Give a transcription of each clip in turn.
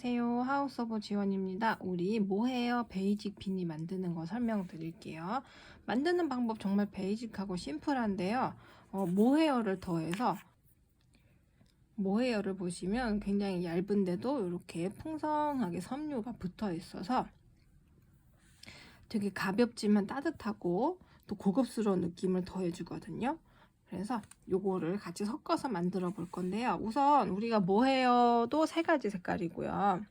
안녕하세요. 하우스 오브 지원입니다. 우리 모헤어 베이직 비니 만드는 거 설명드릴게요. 만드는 방법 정말 베이직하고 심플한데요. 모헤어를 더해서 모헤어를 보시면 굉장히 얇은데도 이렇게 풍성하게 섬유가 붙어 있어서 되게 가볍지만 따뜻하고 또 고급스러운 느낌을 더해주거든요. 그래서 요거를 같이 섞어서 만들어 볼 건데요. 우선 우리가 모헤어도 세 가지 색깔이고요.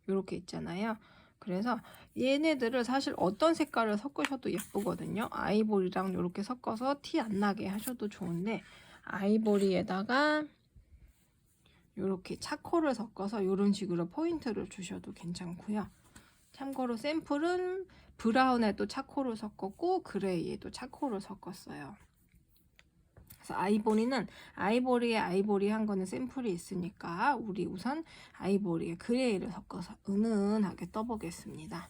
이렇게 있잖아요. 그래서 얘네들을 사실 어떤 색깔을 섞으셔도 예쁘거든요. 아이보리랑 이렇게 섞어서 티 안 나게 하셔도 좋은데 아이보리에다가 이렇게 차콜을 섞어서 이런 식으로 포인트를 주셔도 괜찮고요. 참고로 샘플은 브라운에도 차콜을 섞었고 그레이에도 차콜을 섞었어요. 그래서 아이보리는 아이보리에 아이보리한 거는 샘플이 있으니까 우리 우선 아이보리에 그레이를 섞어서 은은하게 떠보겠습니다.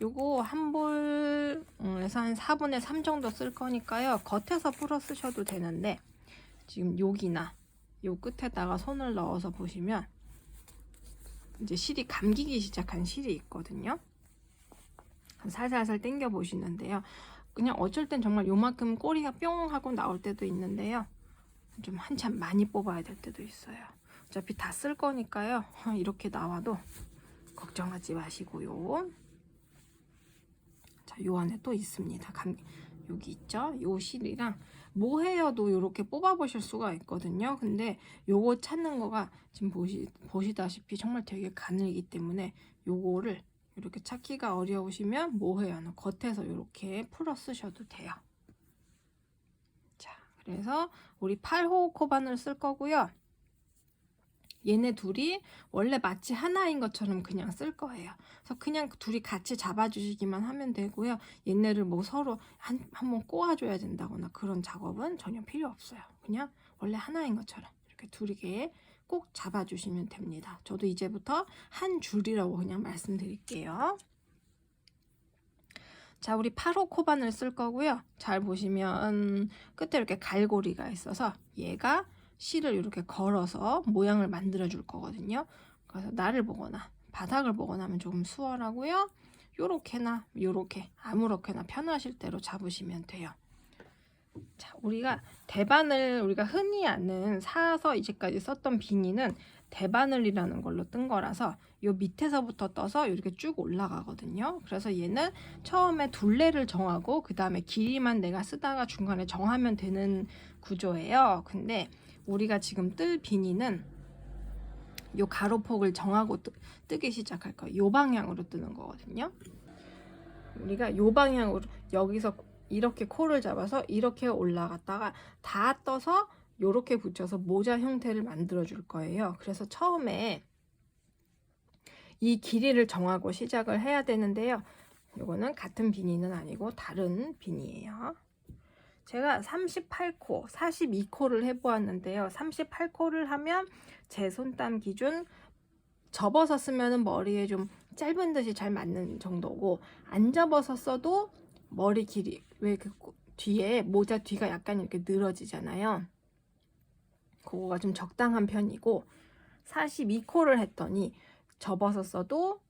요거 한 볼에서 한 4분의 3 정도 쓸 거니까요. 겉에서 풀어 쓰셔도 되는데 지금 여기나 요 끝에다가 손을 넣어서 보시면 이제 실이 감기기 시작한 실이 있거든요. 살살살 당겨 보시는데요. 그냥 어쩔 땐 정말 요만큼 꼬리가 뿅 하고 나올 때도 있는데요. 좀 한참 많이 뽑아야 될 때도 있어요. 어차피 다 쓸 거니까요. 이렇게 나와도 걱정하지 마시고요. 자, 요 안에 또 있습니다. 여기 있죠? 요 실이랑 모헤어도 이렇게 뽑아 보실 수가 있거든요. 근데 요거 찾는 거가 지금 보시다시피 정말 되게 가늘기 때문에 요거를 이렇게 찾기가 어려우시면 모헤어는 겉에서 이렇게 풀어 쓰셔도 돼요. 자, 그래서 우리 8호 코바늘 쓸 거고요. 얘네 둘이 원래 마치 하나인 것처럼 그냥 쓸 거예요. 그래서 그냥 둘이 같이 잡아주시기만 하면 되고요. 얘네를 뭐 서로 한번 꼬아줘야 된다거나 그런 작업은 전혀 필요 없어요. 그냥 원래 하나인 것처럼 이렇게 둘이게 꼭 잡아주시면 됩니다. 저도 이제부터 한 줄이라고 그냥 말씀드릴게요. 자, 우리 8호 코바늘 쓸 거고요. 잘 보시면 끝에 이렇게 갈고리가 있어서 얘가 실을 이렇게 걸어서 모양을 만들어 줄 거거든요. 그래서 날을 보거나 바닥을 보거나 하면 조금 수월하고요. 요렇게나 요렇게 아무렇게나 편하실 대로 잡으시면 돼요. 자, 우리가 대바늘 우리가 흔히 아는 사서 이제까지 썼던 비니는 대바늘이라는 걸로 뜬 거라서 요 밑에서부터 떠서 이렇게 쭉 올라가거든요. 그래서 얘는 처음에 둘레를 정하고 그 다음에 길이만 내가 쓰다가 중간에 정하면 되는 구조예요. 근데 우리가 지금 뜰 비니는 요 가로폭을 정하고 뜨기 시작할 거예요. 요 방향으로 뜨는 거거든요. 우리가 요 방향으로 여기서 이렇게 코를 잡아서 이렇게 올라갔다가 다 떠서 이렇게 붙여서 모자 형태를 만들어 줄 거예요. 그래서 처음에 이 길이를 정하고 시작을 해야 되는데요. 이거는 같은 비니는 아니고 다른 비니예요. 제가 38코, 42코를 해보았는데요. 38코를 하면 제 손땀 기준 접어서 쓰면 머리에 좀 짧은 듯이 잘 맞는 정도고 안 접어서 써도 머리 길이 왜 그 뒤에 모자 뒤가 약간 이렇게 늘어지잖아요. 그거가 좀 적당한 편이고 42코를 했더니 접어서 써도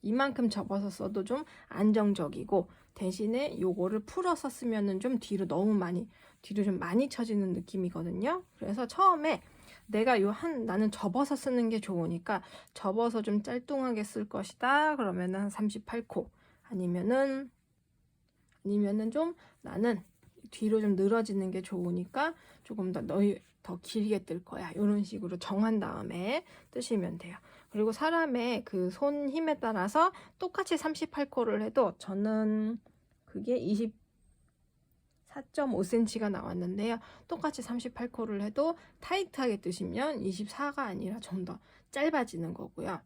이만큼 접어서 써도 좀 안정적이고 대신에 요거를 풀어서 쓰면은 좀 뒤로 좀 많이 쳐지는 느낌이거든요. 그래서 처음에 내가 나는 접어서 쓰는 게 좋으니까 접어서 좀 짤뚱하게 쓸 것이다. 그러면은 한 38코 아니면은 좀 나는 뒤로 좀 늘어지는 게 좋으니까 조금 더 길게 뜰 거야. 이런 식으로 정한 다음에 뜨시면 돼요. 그리고 사람의 그 손 힘에 따라서 똑같이 38코를 해도 저는 그게 24.5cm가 나왔는데요. 똑같이 38코를 해도 타이트하게 뜨시면 24가 아니라 좀 더 짧아지는 거고요.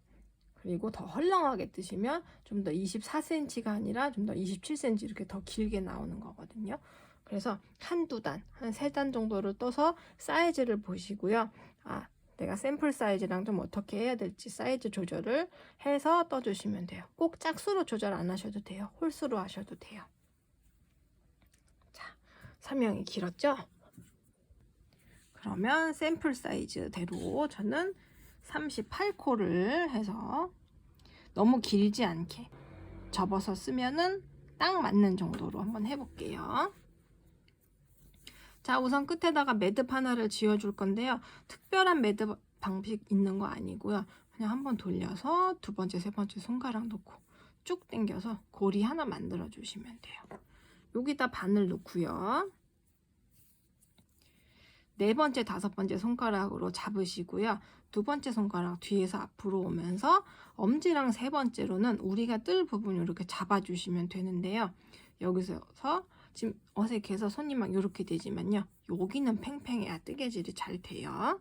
그리고 더 헐렁하게 뜨시면 좀 더 24cm가 아니라 좀 더 27cm 이렇게 더 길게 나오는 거거든요. 그래서 한두 단, 한 3단 정도를 떠서 사이즈를 보시고요. 내가 샘플 사이즈랑 좀 어떻게 해야 될지 사이즈 조절을 해서 떠주시면 돼요. 꼭 짝수로 조절 안 하셔도 돼요. 홀수로 하셔도 돼요. 자, 설명이 길었죠? 그러면 샘플 사이즈대로 저는 38코를 해서 너무 길지 않게 접어서 쓰면은 딱 맞는 정도로 한번 해볼게요. 자, 우선 끝에다가 매듭 하나를 지어줄 건데요. 특별한 매듭 방식 있는 거 아니고요. 그냥 한번 돌려서 두 번째, 세 번째 손가락 놓고 쭉 당겨서 고리 하나 만들어 주시면 돼요. 여기다 바늘 넣고요. 네 번째, 다섯 번째 손가락으로 잡으시고요. 두 번째 손가락 뒤에서 앞으로 오면서 엄지랑 세 번째로는 우리가 뜰 부분을 이렇게 잡아주시면 되는데요. 여기서 지금 어색해서 손이 막 이렇게 되지만요. 여기는 팽팽해야 뜨개질이 잘 돼요.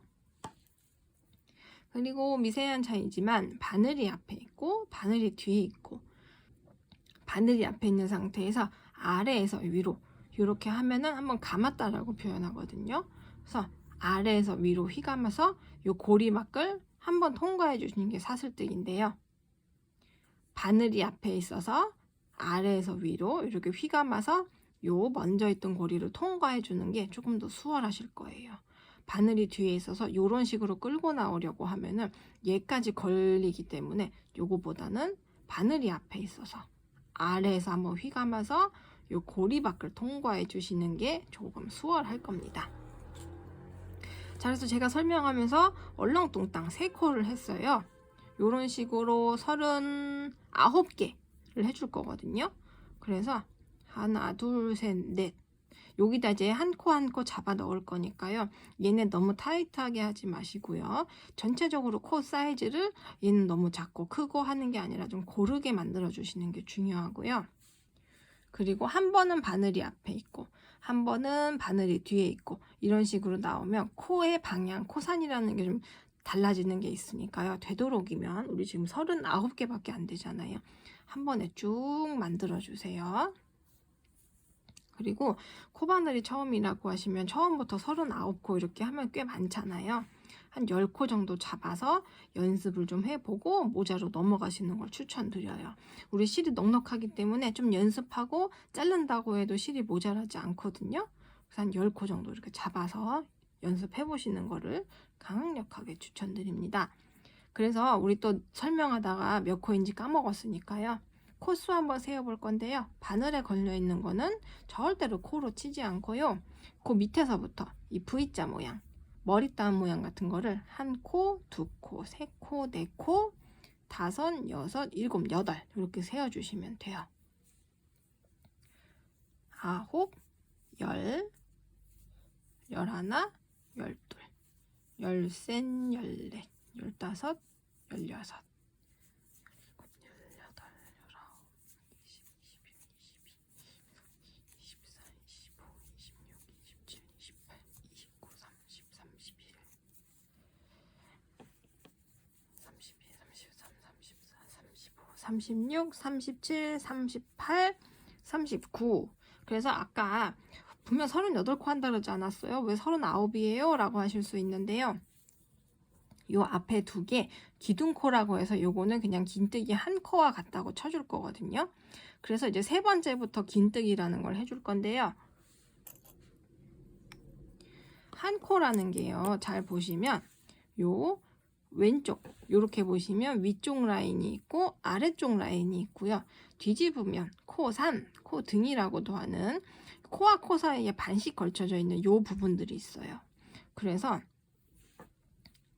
그리고 미세한 차이지만 바늘이 앞에 있고 바늘이 뒤에 있고 바늘이 앞에 있는 상태에서 아래에서 위로 이렇게 하면은 한번 감았다라고 표현하거든요. 그래서 아래에서 위로 휘감아서 요 고리막을 한번 통과해 주시는 게 사슬뜨기인데요. 바늘이 앞에 있어서 아래에서 위로 이렇게 휘감아서 요 먼저 있던 고리를 통과해 주는 게 조금 더 수월하실 거예요. 바늘이 뒤에 있어서 이런 식으로 끌고 나오려고 하면은 얘까지 걸리기 때문에 요거보다는 바늘이 앞에 있어서 아래에서 한번 휘감아서 요 고리밖을 통과해 주시는 게 조금 수월할 겁니다. 자, 그래서 제가 설명하면서 얼렁뚱땅 3코를 했어요. 요런 식으로 39개를 해줄 거거든요. 그래서 하나, 둘, 셋, 넷. 여기다 이제 한 코 한 코 잡아 넣을 거니까요. 얘네 너무 타이트하게 하지 마시고요. 전체적으로 코 사이즈를 얘는 너무 작고 크고 하는 게 아니라 좀 고르게 만들어 주시는 게 중요하고요. 그리고 한 번은 바늘이 앞에 있고 한 번은 바늘이 뒤에 있고 이런 식으로 나오면 코의 방향, 코산이라는 게 좀 달라지는 게 있으니까요. 되도록이면 우리 지금 39개밖에 안 되잖아요. 한 번에 쭉 만들어 주세요. 그리고 코바늘이 처음이라고 하시면 처음부터 39코 이렇게 하면 꽤 많잖아요. 한 10코 정도 잡아서 연습을 좀 해보고 모자로 넘어가시는 걸 추천드려요. 우리 실이 넉넉하기 때문에 좀 연습하고 자른다고 해도 실이 모자라지 않거든요. 그래서 한 10코 정도 이렇게 잡아서 연습해보시는 거를 강력하게 추천드립니다. 그래서 우리 또 설명하다가 몇 코인지 까먹었으니까요. 코수 한번 세어볼 건데요. 바늘에 걸려있는 거는 절대로 코로 치지 않고요. 그 밑에서부터 이 V자 모양, 머리 따은 모양 같은 거를 한 코, 두 코, 세 코, 네 코, 다섯, 여섯, 일곱, 여덟 이렇게 세어주시면 돼요. 아홉, 열, 열하나, 열둘, 열셋, 열넷, 열다섯, 열여섯, 36, 37, 38, 39. 그래서 아까 분명 38코 한다 그러지 않았어요? 왜 39이에요? 라고 하실 수 있는데요. 요 앞에 두 개 기둥코라고 해서 요거는 그냥 긴뜨기 한 코와 같다고 쳐줄 거거든요. 그래서 이제 세 번째부터 긴뜨기라는 걸 해줄 건데요. 한 코라는 게요. 잘 보시면 요 왼쪽 이렇게 보시면 위쪽 라인이 있고 아래쪽 라인이 있고요. 뒤집으면 코산, 코등이라고도 하는 코와 코 사이에 반씩 걸쳐져 있는 요 부분들이 있어요. 그래서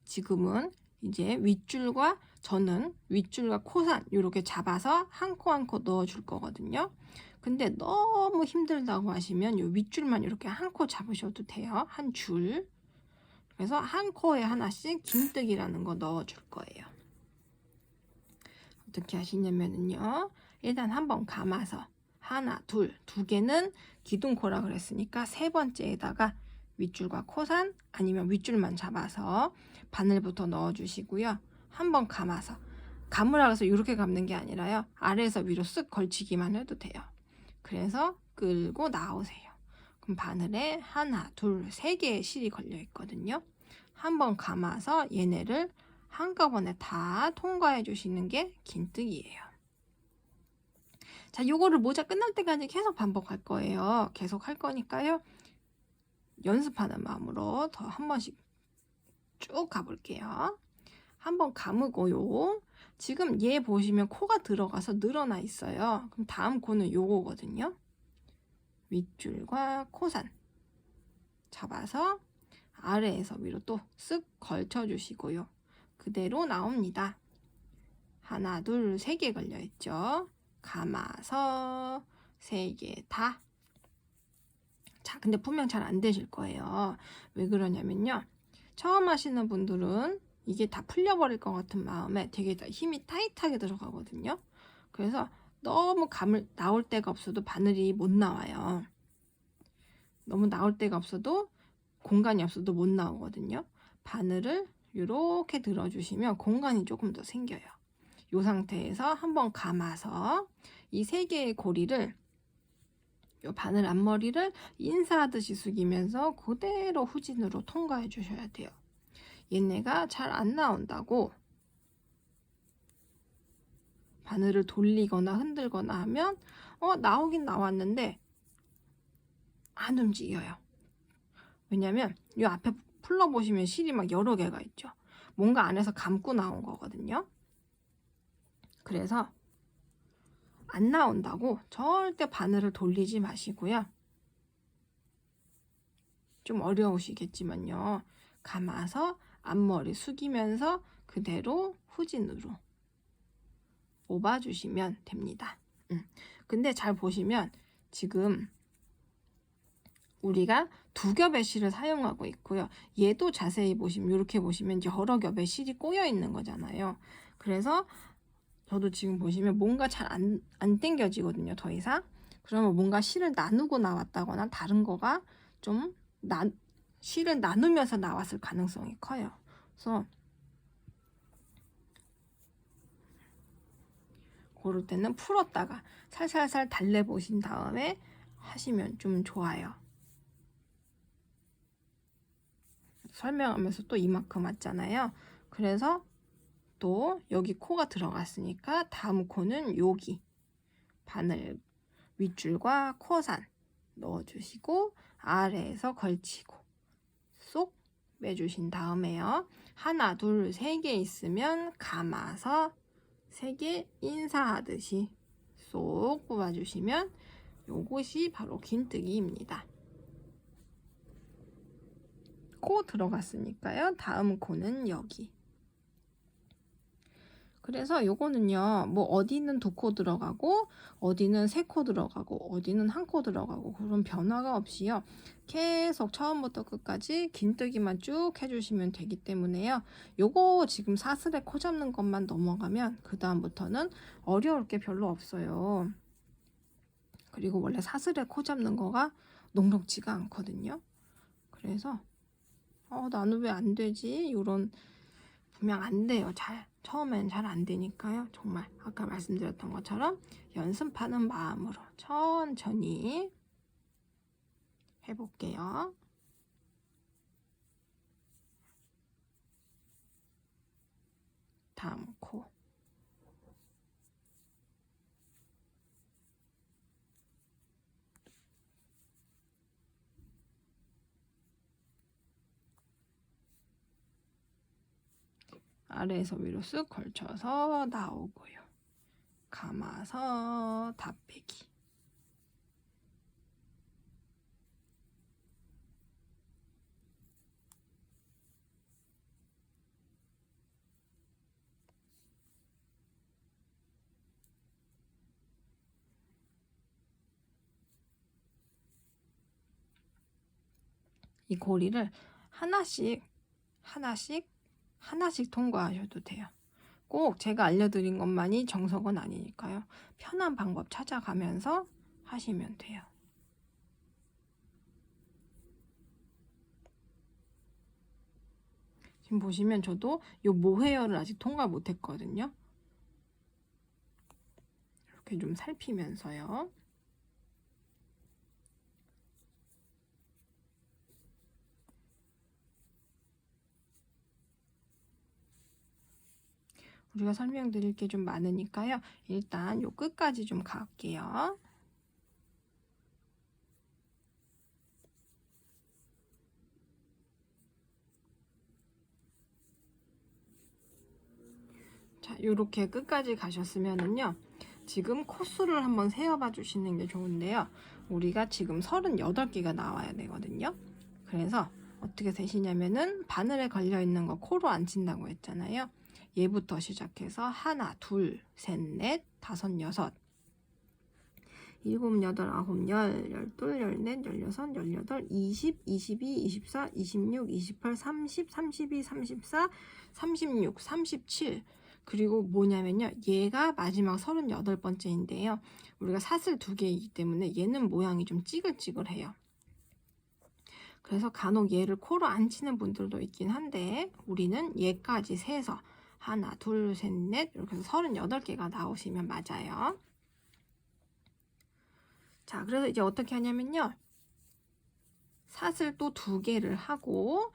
지금은 이제 윗줄과 저는 윗줄과 코산 이렇게 잡아서 한 코 한 코 넣어 줄 거거든요. 근데 너무 힘들다고 하시면 요 윗줄만 이렇게 한 코 잡으셔도 돼요. 한 줄. 그래서 한 코에 하나씩 긴뜨기라는 거 넣어 줄 거예요. 어떻게 하시냐면요. 일단 한번 감아서 하나, 둘, 두 개는 기둥코라 그랬으니까 세 번째에다가 윗줄과 코산 아니면 윗줄만 잡아서 바늘부터 넣어 주시고요. 한번 감아서 감으라 해서 이렇게 감는 게 아니라요. 아래에서 위로 쓱 걸치기만 해도 돼요. 그래서 끌고 나오세요. 그럼 바늘에 하나, 둘, 세 개의 실이 걸려 있거든요. 한번 감아서 얘네를 한꺼번에 다 통과해 주시는 게 긴뜨기예요. 자, 요거를 모자 끝날 때까지 계속 반복할 거예요. 계속 할 거니까요. 연습하는 마음으로 더 한 번씩 쭉 가볼게요. 한번 감으고요. 지금 얘 보시면 코가 들어가서 늘어나 있어요. 그럼 다음 코는 요거거든요. 윗줄과 코산 잡아서 아래에서 위로 또 쓱 걸쳐 주시고요. 그대로 나옵니다. 하나, 둘, 세 개 걸려 있죠. 감아서 세 개 다. 자, 근데 분명 잘 안 되실 거예요. 왜 그러냐면요. 처음 하시는 분들은 이게 다 풀려버릴 것 같은 마음에 되게 힘이 타이트하게 들어가거든요. 그래서 너무 나올 데가 없어도 바늘이 못 나와요. 너무 나올 데가 없어도 공간이 없어도 못 나오거든요. 바늘을 이렇게 들어주시면 공간이 조금 더 생겨요. 이 상태에서 한번 감아서 이 세 개의 고리를 이 바늘 앞머리를 인사하듯이 숙이면서 그대로 후진으로 통과해 주셔야 돼요. 얘네가 잘 안 나온다고 바늘을 돌리거나 흔들거나 하면 나오긴 나왔는데 안 움직여요. 왜냐면 이 앞에 풀러보시면 실이 막 여러 개가 있죠. 뭔가 안에서 감고 나온 거거든요. 그래서 안 나온다고 절대 바늘을 돌리지 마시고요. 좀 어려우시겠지만요. 감아서 앞머리 숙이면서 그대로 후진으로 뽑아주시면 됩니다. 근데 잘 보시면 지금 우리가 두 겹의 실을 사용하고 있고요. 얘도 자세히 보시면 이렇게 보시면 여러 겹의 실이 꼬여 있는 거잖아요. 그래서 저도 지금 보시면 뭔가 잘 안 당겨지거든요. 더 이상. 그러면 뭔가 실을 나누고 나왔다거나 다른 거가 좀 실을 나누면서 나왔을 가능성이 커요. 그래서 그럴 때는 풀었다가 살살살 달래보신 다음에 하시면 좀 좋아요. 설명하면서 또 이만큼 왔잖아요. 그래서 또 여기 코가 들어갔으니까 다음 코는 여기 바늘 윗줄과 코산 넣어주시고 아래에서 걸치고 쏙 매주신 다음에요. 하나, 둘, 세 개 있으면 감아서 세 개 인사하듯이 쏙 뽑아주시면 요것이 바로 긴뜨기입니다. 코 들어갔으니까요. 다음 코는 여기. 그래서 요거는요, 뭐 어디는 두 코 들어가고 어디는 세 코 들어가고 어디는 한 코 들어가고 그런 변화가 없이요. 계속 처음부터 끝까지 긴뜨기만 쭉 해주시면 되기 때문에요. 요거 지금 사슬에 코 잡는 것만 넘어가면 그 다음부터는 어려울 게 별로 없어요. 그리고 원래 사슬에 코 잡는 거가 녹록지가 않거든요. 그래서 나는 왜 안 되지? 이런 분명 안 돼요. 처음엔 잘 안 되니까요. 정말 아까 말씀드렸던 것처럼 연습하는 마음으로 천천히 해볼게요. 다음 코. 아래에서 위로 쓱 걸쳐서 나오고요. 감아서 다 빼기. 이 고리를 하나씩 통과하셔도 돼요. 꼭 제가 알려드린 것만이 정석은 아니니까요. 편한 방법 찾아가면서 하시면 돼요. 지금 보시면 저도 이 모헤어를 아직 통과 못했거든요. 이렇게 좀 살피면서요. 우리가 설명드릴 게 좀 많으니까요. 일단 요 끝까지 좀 갈게요. 자, 이렇게 끝까지 가셨으면은요. 지금 코수를 한번 세어봐 주시는 게 좋은데요. 우리가 지금 38개가 나와야 되거든요. 그래서 어떻게 세시냐면은 바늘에 걸려 있는 거 코로 안 친다고 했잖아요. 얘부터 시작해서 하나, 둘, 셋, 넷, 다섯, 여섯, 일곱, 여덟, 아홉, 열, 열둘, 열넷, 열여섯, 열여덟, 20, 22, 24, 26, 28, 30, 32, 34, 36, 37. 그리고 뭐냐면요. 얘가 마지막 38번째인데요. 우리가 사슬 2개이기 때문에 얘는 모양이 좀 찌글찌글해요. 그래서 간혹 얘를 코로 안 치는 분들도 있긴 한데 우리는 얘까지 세서 하나, 둘, 셋, 넷 이렇게 해서 38개가 나오시면 맞아요. 자, 그래서 이제 어떻게 하냐면요. 사슬 또 2개를 하고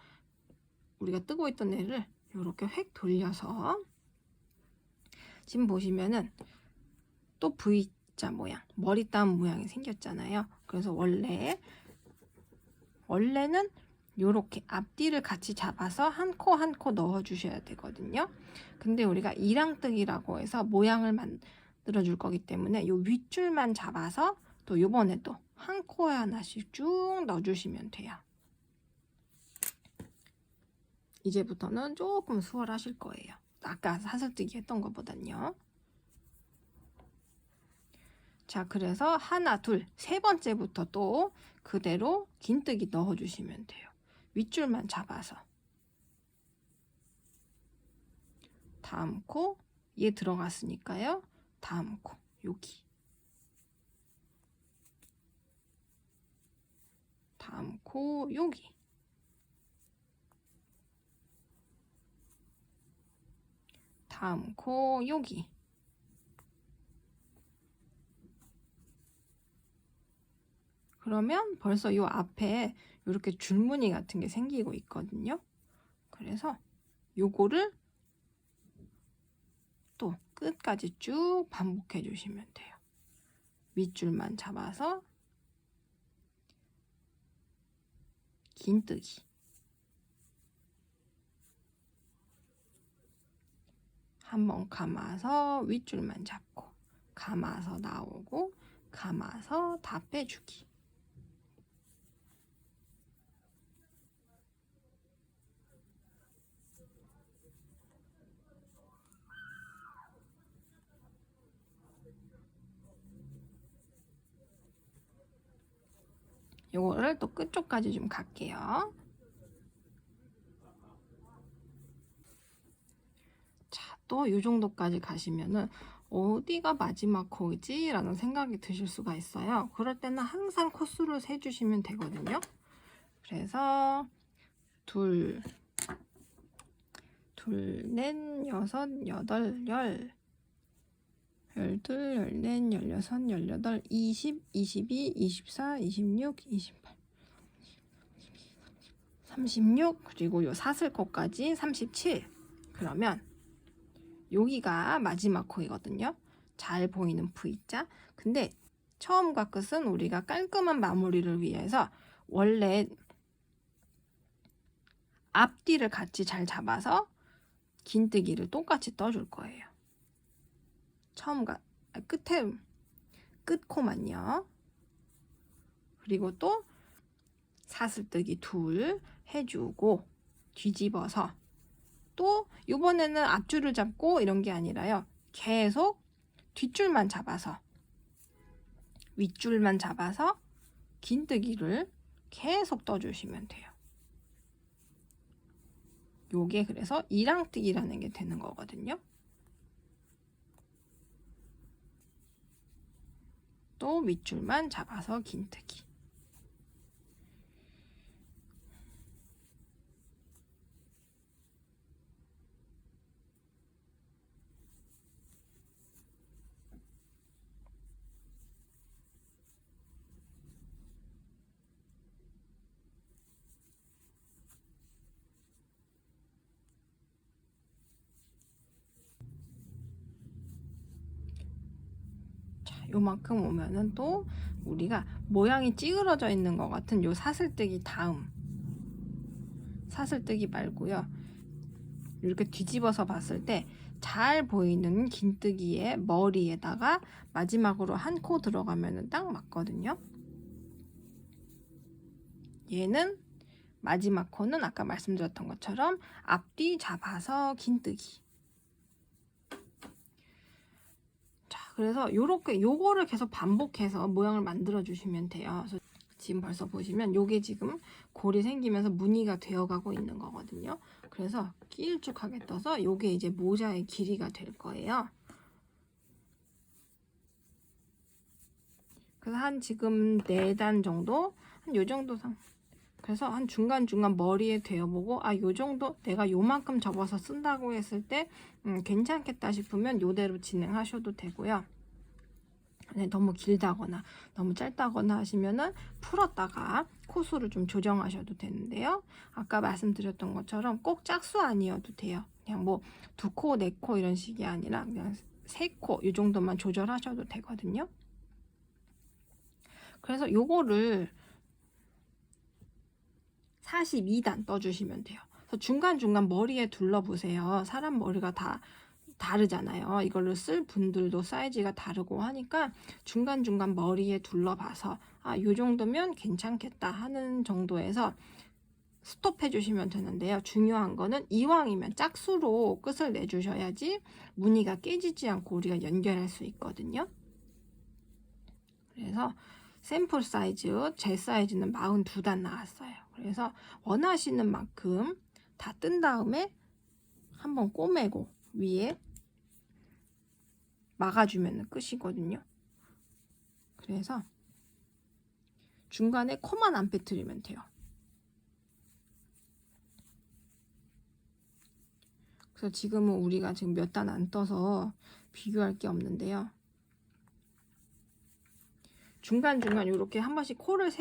우리가 뜨고 있던 애를 이렇게 획 돌려서 지금 보시면은 또 V자 모양, 머리 따은 모양이 생겼잖아요. 그래서 원래는 이렇게 앞뒤를 같이 잡아서 한 코 한 코 넣어 주셔야 되거든요. 근데 우리가 이랑뜨기라고 해서 모양을 만들어 줄 거기 때문에 이 윗줄만 잡아서 또 요번에도 한 코에 하나씩 쭉 넣어 주시면 돼요. 이제부터는 조금 수월하실 거예요. 아까 사슬뜨기 했던 것보단요. 자, 그래서 하나, 둘, 세 번째부터 또 그대로 긴뜨기 넣어주시면 돼요. 윗줄만 잡아서. 다음 코, 얘 들어갔으니까요. 다음 코, 여기. 다음 코, 여기. 다음 코, 여기. 그러면 벌써 이 앞에 이렇게 줄무늬 같은 게 생기고 있거든요. 그래서 요거를 또 끝까지 쭉 반복해 주시면 돼요. 윗줄만 잡아서 긴뜨기. 한번 감아서 윗줄만 잡고 감아서 나오고 감아서 다 빼주기. 요거를 또 끝쪽까지 좀 갈게요. 자, 또 요 정도까지 가시면은 어디가 마지막 코이지? 라는 생각이 드실 수가 있어요. 그럴 때는 항상 코수를 세주시면 되거든요. 그래서 둘, 넷, 여섯, 여덟, 열둘, 열넷, 열여섯, 열여덟, 20, 22, 24, 26, 28, 36 그리고 요 사슬코까지 37. 그러면 여기가 마지막 코이거든요. 잘 보이는 V자. 근데 처음과 끝은 우리가 깔끔한 마무리를 위해서 원래 앞뒤를 같이 잘 잡아서 긴뜨기를 똑같이 떠줄 거예요. 처음과 끝코만요. 그리고 또 사슬뜨기 2 해주고 뒤집어서 또 이번에는 앞줄을 잡고 이런 게 아니라요. 계속 뒷줄만 잡아서 윗줄만 잡아서 긴뜨기를 계속 떠주시면 돼요. 요게 그래서 이랑뜨기라는 게 되는 거거든요. 또 윗줄만 잡아서 긴뜨기. 요만큼 오면은 또 우리가 모양이 찌그러져 있는 것 같은 요 사슬뜨기 다음 사슬뜨기 말고요. 이렇게 뒤집어서 봤을 때 잘 보이는 긴뜨기의 머리에다가 마지막으로 한 코 들어가면 딱 맞거든요. 얘는 마지막 코는 아까 말씀드렸던 것처럼 앞뒤 잡아서 긴뜨기. 자, 그래서 요거를 계속 반복해서 모양을 만들어 주시면 돼요. 그래서 지금 벌써 보시면 요게 지금 골이 생기면서 무늬가 되어가고 있는 거거든요. 그래서 길쭉하게 떠서 요게 이제 모자의 길이가 될 거예요. 그래서 한 지금 4단 정도, 한 요 정도 그래서 한 중간중간 머리에 대어보고 요 정도 내가 요만큼 접어서 쓴다고 했을 때 괜찮겠다 싶으면 요대로 진행하셔도 되고요. 너무 길다거나 너무 짧다거나 하시면은 풀었다가 코수를 좀 조정하셔도 되는데요. 아까 말씀드렸던 것처럼 꼭 짝수 아니어도 돼요. 그냥 뭐 2코, 4코 이런 식이 아니라 그냥 3코 이 정도만 조절하셔도 되거든요. 그래서 요거를 42단 떠주시면 돼요. 그래서 중간중간 머리에 둘러보세요. 사람 머리가 다 다르잖아요. 이걸로 쓸 분들도 사이즈가 다르고 하니까 중간중간 머리에 둘러봐서 요 정도면 괜찮겠다 하는 정도에서 스톱해 주시면 되는데요. 중요한 거는 이왕이면 짝수로 끝을 내주셔야지 무늬가 깨지지 않고 우리가 연결할 수 있거든요. 그래서 샘플 사이즈, 제 사이즈는 42단 나왔어요. 그래서 원하시는 만큼 다 뜬 다음에 한번 꼬매고 위에 막아주면 끝이거든요. 그래서 중간에 코만 안 빼뜨리면 돼요. 그래서 지금은 우리가 지금 몇 단 안 떠서 비교할 게 없는데요. 중간중간 이렇게 한 번씩 코를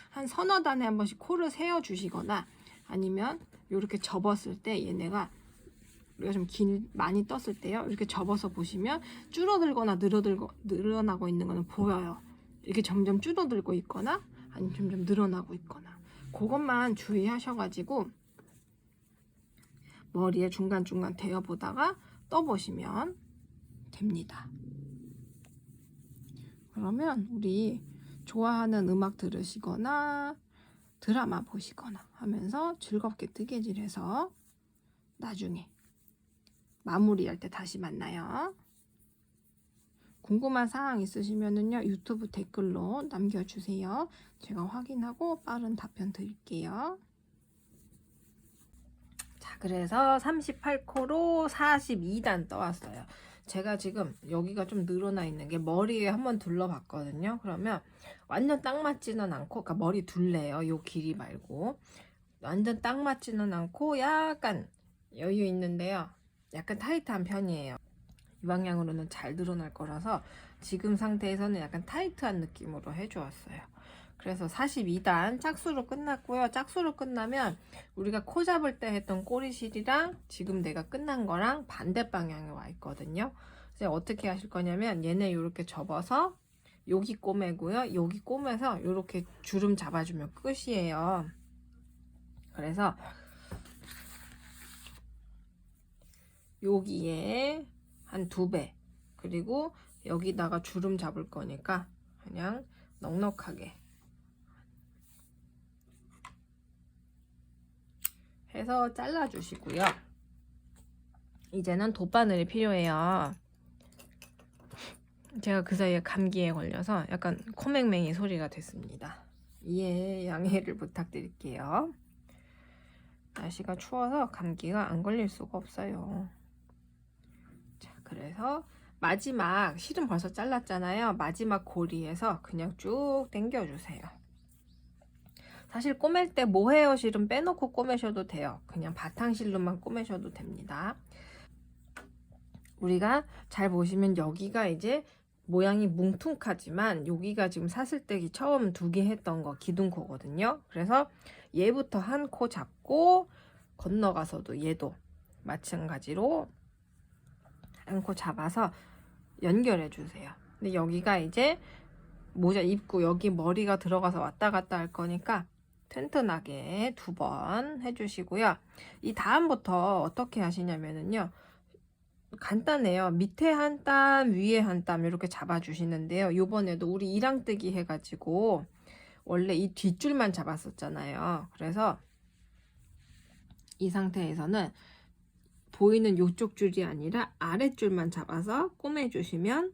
한 서너 단에 한 번씩 코를 세워 주시거나 아니면 이렇게 접었을 때 얘네가 우리가 좀 많이 떴을 때요. 이렇게 접어서 보시면 줄어들거나 늘어나고 있는 거는 보여요. 이렇게 점점 줄어들고 있거나 아니면 점점 늘어나고 있거나 그것만 주의하셔가지고 머리에 중간중간 대어보다가 떠보시면 됩니다. 그러면 우리 좋아하는 음악 들으시거나 드라마 보시거나 하면서 즐겁게 뜨개질해서 나중에 마무리할 때 다시 만나요. 궁금한 사항 있으시면은요 유튜브 댓글로 남겨주세요. 제가 확인하고 빠른 답변 드릴게요. 자, 그래서 38코로 42단 떠왔어요. 제가 지금 여기가 좀 늘어나 있는 게 머리에 한번 둘러봤거든요. 그러면 완전 딱 맞지는 않고, 그러니까 머리 둘레요. 요 길이 말고 완전 딱 맞지는 않고 약간 여유 있는데요. 약간 타이트한 편이에요. 이 방향으로는 잘 늘어날 거라서 지금 상태에서는 약간 타이트한 느낌으로 해주었어요. 그래서 42단 짝수로 끝났고요. 짝수로 끝나면 우리가 코 잡을 때 했던 꼬리실이랑 지금 내가 끝난 거랑 반대 방향에 와 있거든요. 그래서 어떻게 하실 거냐면 얘네 이렇게 접어서 여기 꼬매고요. 여기 꼬매서 이렇게 주름 잡아주면 끝이에요. 그래서 여기에 한 2배 그리고 여기다가 주름 잡을 거니까 그냥 넉넉하게 해서 잘라 주시고요. 이제는 돗바늘이 필요해요. 제가 그 사이에 감기에 걸려서 약간 코맹맹이 소리가 됐습니다. 이해 양해를 부탁드릴게요. 날씨가 추워서 감기가 안 걸릴 수가 없어요. 자, 그래서 마지막 실은 벌써 잘랐잖아요. 마지막 고리에서 그냥 쭉 당겨주세요. 사실 꼬맬 때 모헤어 실은 빼놓고 꼬매셔도 돼요. 그냥 바탕실로만 꼬매셔도 됩니다. 우리가 잘 보시면 여기가 이제 모양이 뭉퉁하지만 여기가 지금 샀을 때 처음 2개 했던 거 기둥코거든요. 그래서 얘부터 한 코 잡고 건너가서도 얘도 마찬가지로 한 코 잡아서 연결해 주세요. 근데 여기가 이제 모자 입고 여기 머리가 들어가서 왔다 갔다 할 거니까 튼튼하게 2번 해주시고요. 이 다음부터 어떻게 하시냐면요. 간단해요. 밑에 한 땀, 위에 한 땀 이렇게 잡아주시는데요. 요번에도 우리 이랑뜨기 해가지고 원래 이 뒷줄만 잡았었잖아요. 그래서 이 상태에서는 보이는 요쪽 줄이 아니라 아랫줄만 잡아서 꼬매주시면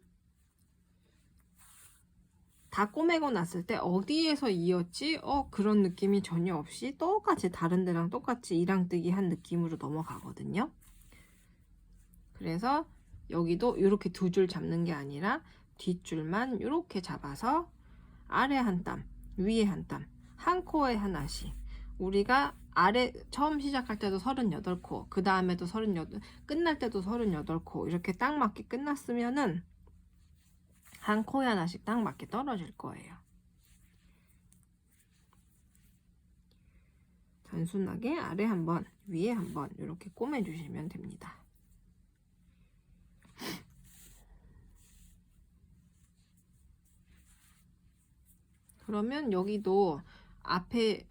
다 꼬매고 났을 때 어디에서 이었지? 그런 느낌이 전혀 없이 똑같이 다른 데랑 똑같이 이랑뜨기 한 느낌으로 넘어가거든요. 그래서 여기도 이렇게 두 줄 잡는 게 아니라 뒷줄만 이렇게 잡아서 아래 한 땀, 위에 한 땀, 한 코에 하나씩. 우리가 아래 처음 시작할 때도 38코, 그 다음에도 38, 끝날 때도 38코 이렇게 딱 맞게 끝났으면은 한 코에 하나씩 딱 맞게 떨어질 거예요. 단순하게 아래 한번, 위에 한번 이렇게 꼬매주시면 됩니다. 그러면 여기도 앞에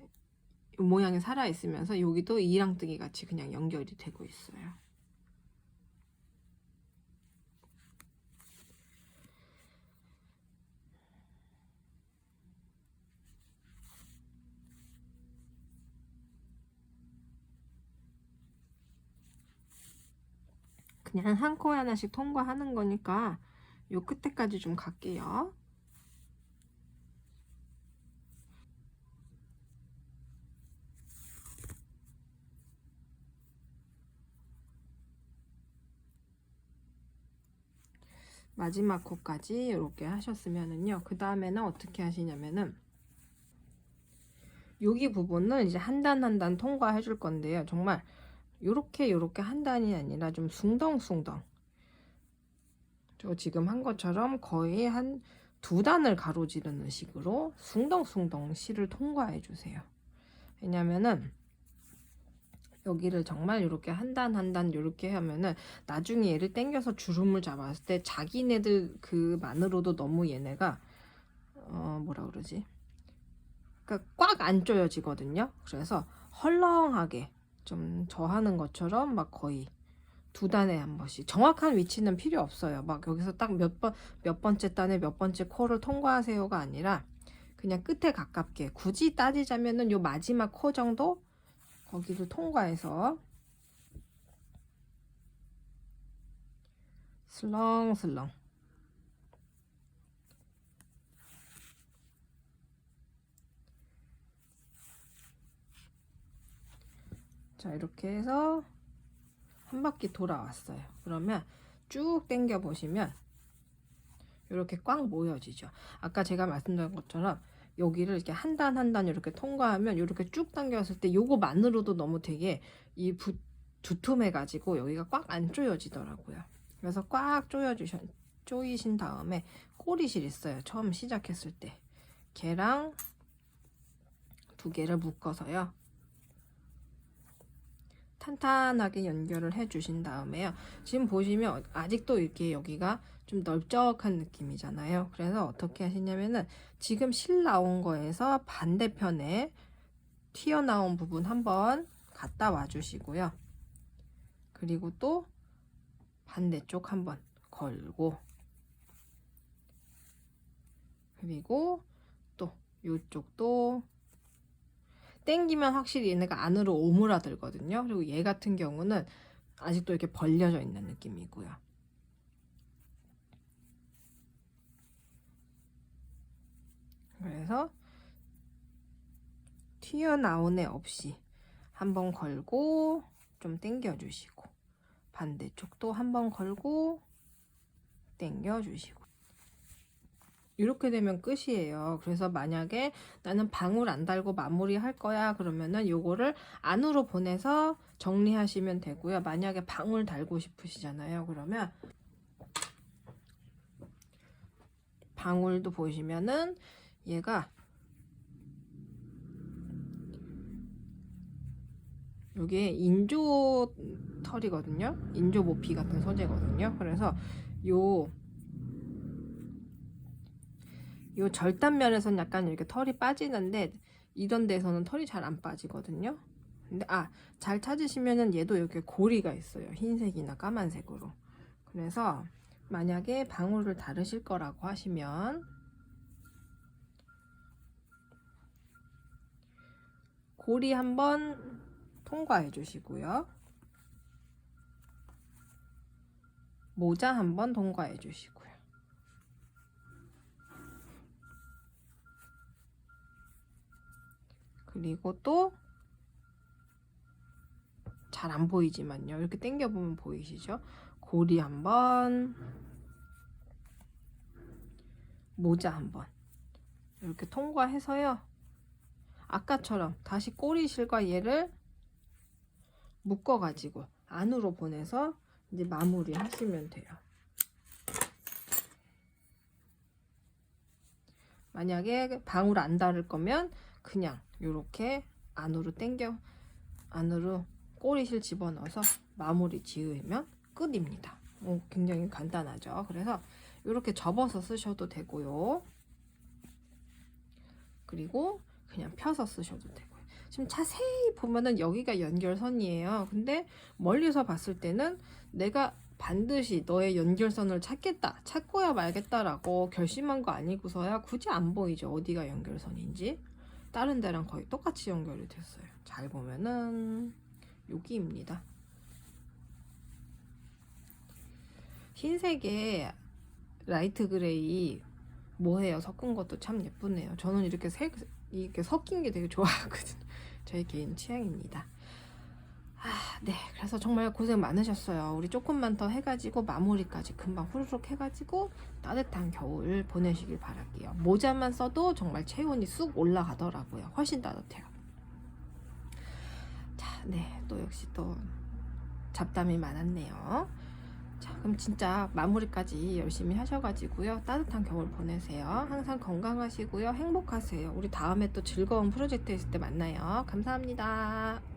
모양이 살아있으면서 여기도 이랑뜨기 같이 그냥 연결이 되고 있어요. 그냥 한 코에 하나씩 통과하는 거니까 요 끝에까지 좀 갈게요. 마지막 코까지 이렇게 하셨으면은요. 그 다음에는 어떻게 하시냐면은 여기 부분을 이제 한 단 한 단 통과해 줄 건데요. 정말 요렇게 한 단이 아니라 좀 숭덩숭덩. 저 지금 한 것처럼 거의 한 두 단을 가로지르는 식으로 숭덩숭덩 실을 통과해 주세요. 왜냐면은 여기를 정말 이렇게 한 단 한 단 이렇게 하면은 나중에 얘를 당겨서 주름을 잡았을 때 자기네들 그만으로도 너무 얘네가 뭐라 그러지? 그러니까 꽉 안 조여지거든요. 그래서 헐렁하게 좀 저 하는 것처럼 막 거의 두 단에 한 번씩 정확한 위치는 필요 없어요. 막 여기서 딱 몇 번째 단에 몇 번째 코를 통과하세요가 아니라 그냥 끝에 가깝게 굳이 따지자면은 요 마지막 코 정도 거기를 통과해서 슬렁슬렁 자 이렇게 해서 한 바퀴 돌아왔어요. 그러면 쭉 당겨 보시면 이렇게 꽉 모여지죠. 아까 제가 말씀드린 것처럼 여기를 이렇게 한 단 한 단 이렇게 통과하면 이렇게 쭉 당겼을 때 요거만으로도 너무 되게 이 두툼해 가지고 여기가 꽉 안 조여지더라고요. 그래서 꽉 조이신 다음에 꼬리실 있어요. 처음 시작했을 때 걔랑 두 개를 묶어서요. 탄탄하게 연결을 해 주신 다음에요. 지금 보시면 아직도 이렇게 여기가 좀 넓적한 느낌이잖아요. 그래서 어떻게 하시냐면은 지금 실 나온 거에서 반대편에 튀어나온 부분 한번 갖다 와 주시고요. 그리고 또 반대쪽 한번 걸고 그리고 또 이쪽도 땡기면 확실히 얘네가 안으로 오므라들거든요. 그리고 얘 같은 경우는 아직도 이렇게 벌려져 있는 느낌이고요. 그래서 튀어나온 애 없이 한번 걸고 좀 당겨 주시고 반대쪽도 한번 걸고 당겨 주시고 이렇게 되면 끝이에요. 그래서 만약에 나는 방울 안 달고 마무리 할 거야 그러면은 요거를 안으로 보내서 정리하시면 되고요. 만약에 방울 달고 싶으시잖아요. 그러면 방울도 보시면은 얘가 요게 인조 털이거든요. 인조 모피 같은 소재거든요. 그래서 요 절단면에서는 약간 이렇게 털이 빠지는데 이런 데서는 털이 잘 안 빠지거든요. 근데 잘 찾으시면은 얘도 이렇게 고리가 있어요. 흰색이나 까만색으로. 그래서 만약에 방울을 다르실 거라고 하시면 고리 한번 통과해 주시고요. 모자 한번 통과해 주시고요. 그리고 또 잘 안 보이지만요. 이렇게 당겨 보면 보이시죠? 고리 한번, 모자 한번 이렇게 통과해서요. 아까처럼 다시 꼬리실과 얘를 묶어 가지고 안으로 보내서 이제 마무리 하시면 돼요. 만약에 방울 안 다를 거면 그냥 이렇게 안으로 당겨, 안으로 꼬리실 집어넣어서 마무리 지으면 끝입니다. 굉장히 간단하죠. 그래서 이렇게 접어서 쓰셔도 되고요. 그리고 그냥 펴서 쓰셔도 되고요. 지금 자세히 보면은 여기가 연결선이에요. 근데 멀리서 봤을 때는 내가 반드시 너의 연결선을 찾고야 말겠다라고 결심한 거 아니고서야 굳이 안 보이죠. 어디가 연결선인지. 다른 데랑 거의 똑같이 연결이 됐어요. 잘 보면은 여기입니다. 흰색에 라이트 그레이 모헤어 섞은 것도 참 예쁘네요. 저는 이렇게 이렇게 섞인 게 되게 좋아하거든요. 저의 개인 취향입니다. 네, 그래서 정말 고생 많으셨어요. 우리 조금만 더 해가지고 마무리까지 금방 후루룩 해가지고 따뜻한 겨울 보내시길 바랄게요. 모자만 써도 정말 체온이 쑥 올라가더라고요. 훨씬 따뜻해요. 자, 네, 또 역시 또 잡담이 많았네요. 자, 그럼 진짜 마무리까지 열심히 하셔가지고요. 따뜻한 겨울 보내세요. 항상 건강하시고요. 행복하세요. 우리 다음에 또 즐거운 프로젝트 있을 때 만나요. 감사합니다.